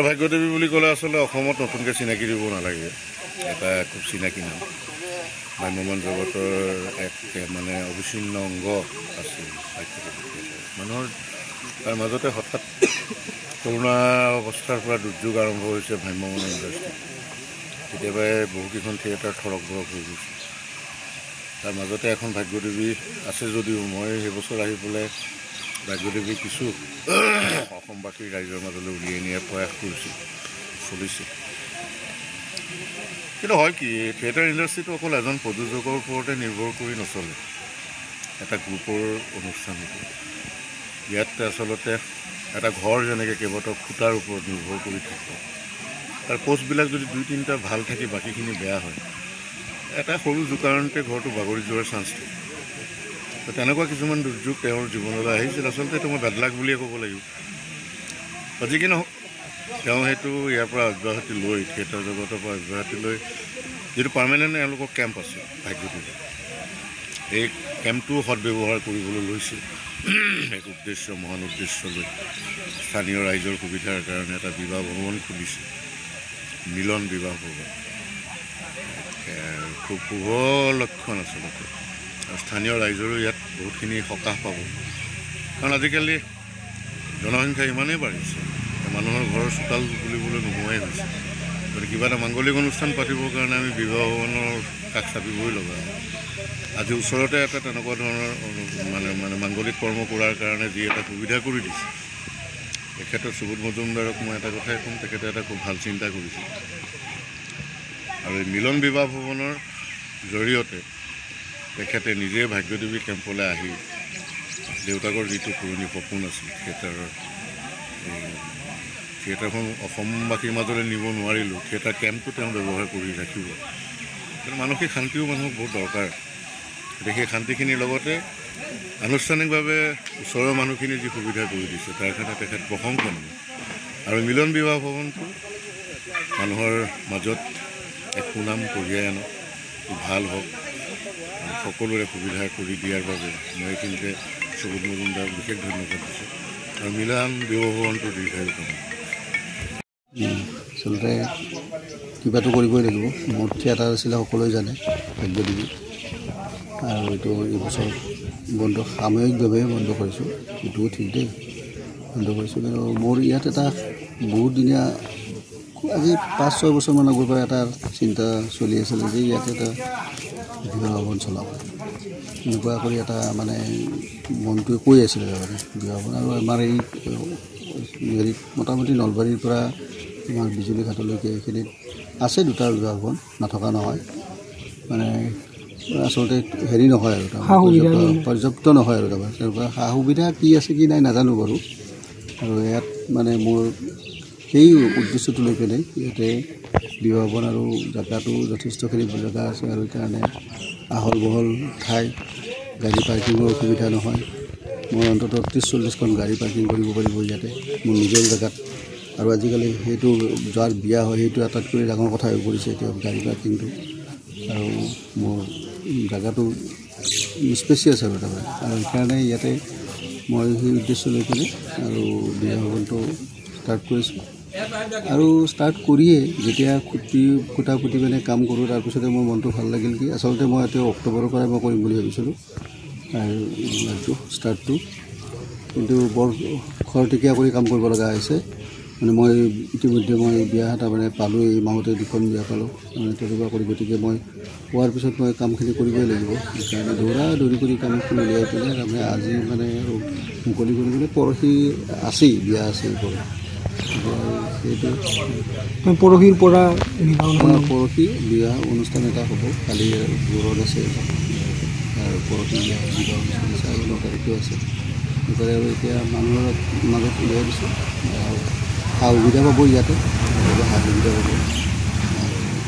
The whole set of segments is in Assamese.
এতিয়া ভাগ্যদেৱী বুলি ক'লে আচলতে অসমত নতুনকৈ চিনাকি দিব নালাগে। এটা খুব চিনাকি নাম, ভ্ৰাম্যমাণ জগতৰ এক মানে অবিচ্ছিন্ন অংগ আছিল ভাগ্যদেৱী থিয়েটাৰ। মানুহৰ তাৰ মাজতে হঠাৎ কৰোণা অৱস্থাৰ পৰা দুৰ্যোগ আৰম্ভ হৈছে ভ্ৰাম্যমাণ ইণ্ডাষ্ট্ৰী। কেতিয়াবাই বহুকেইখন থিয়েটাৰ থৰক বৰক হৈ গৈছে। তাৰ মাজতে এখন ভাগ্যদেৱী আছে যদিও মই সেইবছৰ আহি পেলাই ভাগ্যদেৱী কিছু অসমবাসী ৰাইজৰ মাজলৈ উলিয়াই নিয়াৰ প্ৰয়াস চলিছে। কিন্তু হয় কি, থিয়েটাৰ ইণ্ডাষ্ট্ৰীটো অকল এজন প্ৰযোজকৰ ওপৰতে নিৰ্ভৰ কৰি নচলে, এটা গ্ৰুপৰ অনুষ্ঠান। ইয়াত আচলতে এটা ঘৰ যেনেকৈ কেইবাটাও খুঁটাৰ ওপৰত নিৰ্ভৰ কৰি থাকে। তাৰ পোষ্টবিলাক যদি 2-3টা ভাল থাকি বাকীখিনি বেয়া হয়, এটা সৰু জোকাৰণতে ঘৰটো বাগৰি যোৱাৰ চান্স থাকে। তো তেনেকুৱা কিছুমান দুৰ্যোগ তেওঁৰ জীৱনলৈ আহিছিল। আচলতে এইটো মই বেডলাক বুলিয়ে ক'ব লাগিব। যি কি নহওক, তেওঁ সেইটো ইয়াৰ পৰা অব্যাহতি লৈ, থিয়েটাৰ জগতৰ পৰা অব্যাহতি লৈ যিটো পাৰ্মানেণ্ট এওঁলোকৰ কেম্প আছে ভাগ্যদেৱী, এই কেম্পটো সদব্যৱহাৰ কৰিবলৈ লৈছে। এক উদ্দেশ্য, মহান উদ্দেশ্য লৈ স্থানীয় ৰাইজৰ সুবিধাৰ কাৰণে এটা বিবাহ ভৱন খুলিছে, মিলন বিবাহ ভৱন। খুব শুভ লক্ষণ আচলতে। আৰু স্থানীয় ৰাইজৰো ইয়াত বহুতখিনি সকাহ পাব, কাৰণ আজিকালি জনসংখ্যা ইমানেই বাঢ়িছে, মানুহৰ ঘৰৰ চোতাল বুলিবলৈ নোহোৱাই হৈছে। গতিকে কিবা এটা মাংগলিক অনুষ্ঠান পাতিবৰ কাৰণে আমি বিবাহ ভৱনৰ কাষ চাপিবই লগা হয়। আজি ওচৰতে এটা তেনেকুৱা ধৰণৰ মানে মাংগলিক কৰ্ম কৰাৰ কাৰণে যি এটা সুবিধা কৰি দিছে, এই ক্ষেত্ৰত সুবোধ মজুমদাৰক মই এটা কথাই ক'ম, তেখেতে এটা খুব ভাল চিন্তা কৰিছে। আৰু এই মিলন বিবাহ ভৱনৰ জৰিয়তে তেখেতে নিজে ভাগ্যদেৱী কেম্পলৈ আহি দেউতাকৰ যিটো পুৰণি সপোন আছিল থিয়েটাৰখন অসমবাসীৰ মাজলৈ নিব নোৱাৰিলোঁ, থিয়েটাৰ কেম্পটো তেওঁ ব্যৱহাৰ কৰি ৰাখিব। কিন্তু মানসিক শান্তিও মানুহক বহুত দৰকাৰ। গতিকে সেই শান্তিখিনিৰ লগতে আনুষ্ঠানিকভাৱে ওচৰৰ মানুহখিনি যি সুবিধা কৰি দিছে তাৰ কাৰণে তেখেত প্ৰশংসনীয়। আৰু মিলন বিবাহ ভৱনটো মানুহৰ মাজত এক সুনাম কঢ়িয়াই আনক, ভাল হওক, সকলোৰে সুবিধা কৰি দিয়াৰ বাবে মই এইখিনিতে সুবোধ মজুমদাৰক বিশেষ ধন্যবাদ দিছোঁ। আৰু মিলন বিবাহ ভৱনটো দীৰ্ঘায়ু কামনা। আচলতে কিবাটো কৰিবই লাগিব। মোৰ থিয়েটাৰ আছিলে সকলোৱে জানে ভাগ্যদেৱী, আৰু এইটো এইবছৰ বন্ধ, সাময়িকভাৱে বন্ধ কৰিছোঁ। এইটোও ঠিক দেই, বন্ধ কৰিছোঁ। কিন্তু মোৰ ইয়াত এটা বহুত দিনীয়া, আজি 5-6 বছৰমান আগৰ পৰা এটা চিন্তা চলি আছিলে যে ইয়াত এটা বিবাহ ভৱন চলাব, এনেকুৱা কৰি এটা মানে মনটোৱে কৈ আছিলে তাৰমানে বিবাহ ভৱন। আৰু আমাৰ এই হেৰিত মোটামুটি নলবাৰীৰ পৰা আমাৰ বিজুলী ঘাটলৈকে এইখিনিত আছে 2টা বিবাহ ভৱন, নথকা নহয়। মানে আচলতে হেৰি নহয় আৰু পৰ্যাপ্ত নহয় আৰু তাৰমানে তেনেকুৱা সা সুবিধা কি আছে কি নাই নাজানো বাৰু। আৰু ইয়াত মানে মোৰ সেই উদ্দেশ্যটো লৈ পেলাই ইয়াতে বিবাহ ভৱন আৰু জেগাটো যথেষ্টখিনি জেগা আছে, আৰু সেইকাৰণে আহল বহল ঠাই, গাড়ী পাৰ্কিঙৰ অসুবিধা নহয়। মই অন্ততঃ 30-40খন গাড়ী পাৰ্কিং কৰিব পাৰিব ইয়াতে মোৰ নিজৰ জেগাত। আৰু আজিকালি সেইটো যাৰ বিয়া হয় সেইটো আটাইতকৈ ডাঙৰ কথা হৈ পৰিছে এতিয়া গাড়ী পাৰ্কিংটো। আৰু মোৰ জেগাটো স্পেচিয়াছ আৰু তাৰমানে, আৰু সেইকাৰণে ইয়াতে মই সেই উদ্দেশ্য লৈ পেলাই আৰু বিবাহ ভৱনটো ষ্টাৰ্ট কৰিছোঁ। আৰু ষ্টাৰ্ট কৰিয়ে যেতিয়া খুটা পুতি মানে কাম কৰোঁ, তাৰপিছতে মোৰ মনটো ভাল লাগিল কি আচলতে মই এতিয়া অক্টোবৰৰ পৰাই মই কৰিম বুলি ভাবিছিলোঁ আৰু ষ্টাৰ্টটো, কিন্তু বৰ খৰতকীয়া কৰি কাম কৰিব লগা হৈছে। মানে মই ইতিমধ্যে মই বিয়া তাৰমানে পালোঁ, এই মাহতে 2খন বিয়া পালোঁ মানে তেনেকুৱা কৰি। গতিকে মই পোৱাৰ পিছত মই কামখিনি কৰিবই লাগিব। সেইকাৰণে দৌৰি কৰি কামখিনি উলিয়াই পেলাই তাৰমানে আজি মানে আৰু মুকলি কৰি পেলাই পৰহি আছেই বিয়া আছেই পৰহি। সেইটো পৰহিৰ পৰা পৰহি বিয়া অনুষ্ঠান এটা হ'ব, কালি জোৰণ আছে আৰু পৰহি বিবাহ অনুষ্ঠান আছে, আৰু 9 তাৰিখেও আছে। সেইকাৰণে আৰু এতিয়া মানুহৰ মাজত উলিয়াই দিছোঁ। সা সুবিধা পাব ইয়াতে, সা সুবিধা পাব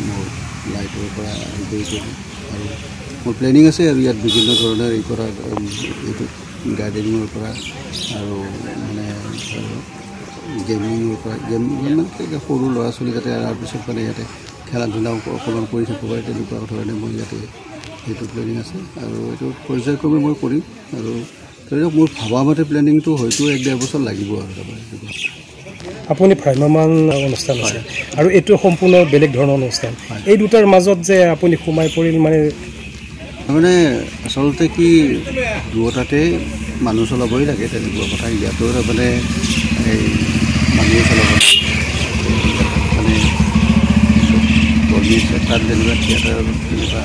মোৰ লাইটৰ পৰা আদি কৰি পেলাই। আৰু মোৰ প্লেনিং আছে আৰু ইয়াত বিভিন্ন ধৰণৰ এই কৰা, এইটো গাৰ্ডেনিঙৰ পৰা আৰু মানে গেমিঙৰ পৰা, গেম মানে সৰু ল'ৰা ছোৱালী যাতে তাৰপিছত মানে ইয়াতে খেলা ধূলাও অকণমান কৰি থাকিব পাৰে, তেনেকুৱা ধৰণে মই ইয়াতে সেইটো প্লেনিং আছে। আৰু এইটো পৰ্যায়ক্ৰমে মই কৰিম। আৰু ধৰি লওক মোৰ ভবা মতে প্লেনিংটো হয়তো 1-1.5 বছৰ লাগিব আৰু তাৰপৰা। আপুনি ভ্ৰাম্যমান অনুষ্ঠান আছে আৰু এইটো সম্পূৰ্ণ বেলেগ ধৰণৰ অনুষ্ঠান এই দুটাৰ মাজত যে আপুনি সোমাই পৰিল মানে আচলতে কি দুটাতে মানুহ চলাবই লাগে তেনেকুৱা কথা ইয়াতো মানে এই মানুহ চলাব মানে কৰ্মী তাত যেনিবা থিয়েটাৰ তেনেকুৱা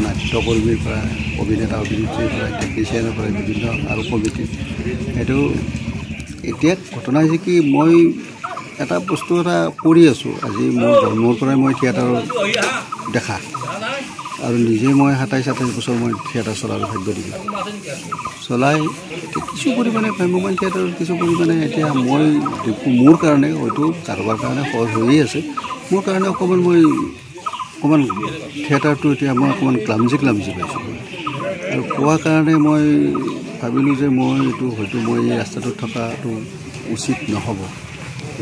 নাট্যকৰ্মীৰ পৰা অভিনেতা অভিনেত্ৰীৰ পৰা টেকনিচিয়ানৰ পৰা বিভিন্ন আৰু কমিটি সেইটো এতিয়া ঘটনা হৈছে কি মই এটা বস্তু এটা কৰি আছোঁ আজি মোৰ জন্মৰ পৰাই মই থিয়েটাৰৰ দেখা আৰু নিজে মই ২৭-২৮ বছৰ মই থিয়েটাৰ চলালোঁ ভাগ্য দিলোঁ চলাই কিছু পৰিমাণে ভ্ৰাম্যমান থিয়েটাৰৰ কিছু পৰিমাণে এতিয়া মই মোৰ কাৰণে হয়তো কাৰোবাৰ কাৰণে সহজ হৈয়ে আছে মোৰ কাৰণে অকণমান থিয়েটাৰটো এতিয়া মই অকণমান ক্লামজি পাইছোঁ আৰু পোৱাৰ কাৰণে মই ভাবিলোঁ যে মই এইটো হয়তো মই এই ৰাস্তাটোত থকাটো উচিত নহ'ব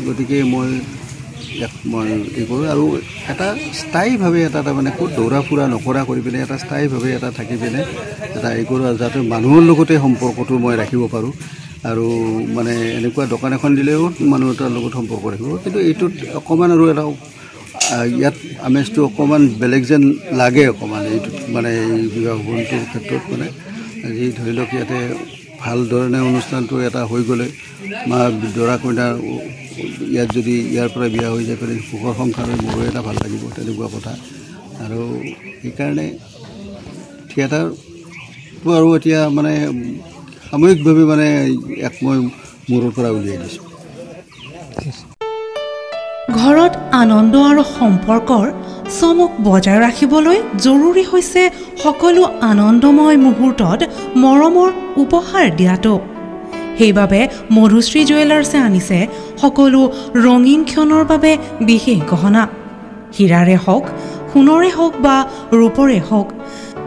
গতিকে মই এই কৰোঁ আৰু এটা স্থায়ীভাৱে এটা তাৰমানে ক'ত দৌৰা ফুৰা নকৰা কৰি পিনে এটা স্থায়ীভাৱে এটা থাকি পিনে এটা এই কৰোঁ যাতে মানুহৰ লগতে সম্পৰ্কটো মই ৰাখিব পাৰোঁ আৰু মানে এনেকুৱা দোকান এখন দিলেও মানুহ এটাৰ লগত সম্পৰ্ক ৰাখিব কিন্তু এইটোত অকণমান আৰু এটা ইয়াত আমেজটো অকণমান বেলেগ যেন লাগে অকণমান এইটোত মানে এই বিবাহ ভৱনটোৰ ক্ষেত্ৰত মানে আজি ধৰি লওক ইয়াতে ভাল ধৰণে অনুষ্ঠানটো এটা হৈ গ'লে দৰা কইনা ইয়াত যদি ইয়াৰ পৰা বিয়া হৈ যায় পেলাই সুখৰ সংসাৰ হৈ মোৰো এটা ভাল লাগিব তেনেকুৱা কথা আৰু সেইকাৰণে থিয়েটাৰটো আৰু এতিয়া মানে সাময়িকভাৱে মানে এক মই মূৰৰ পৰা উলিয়াই দিছোঁ ঘৰত আনন্দ আৰু সম্পৰ্কৰ চমক বজাই ৰাখিবলৈ জৰুৰী হৈছে সকলো আনন্দময় মুহূৰ্তত মৰমৰ উপহাৰ দিয়াটো সেইবাবে মধুশ্ৰী জুৱেলাৰ্ছে আনিছে সকলো ৰঙীন ক্ষণৰ বাবে বিশেষ গহনা হীৰাৰে হওক সোণৰে হওক বা ৰূপৰে হওক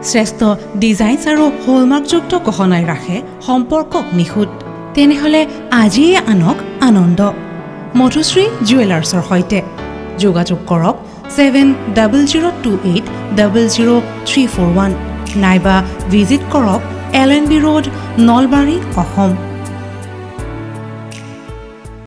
শ্ৰেষ্ঠ ডিজাইনছ আৰু হলমাৰ্কযুক্ত গহনাই ৰাখে সম্পৰ্কক নিখুঁত তেনেহ'লে আজিয়ে আনক আনন্দ মধুশ্ৰী জুৱেলাৰ্ছৰ সৈতে যোগাযোগ কৰক 7028000341 নাইবা ভিজিট কৰক LNB ৰোড নলবাৰী অসম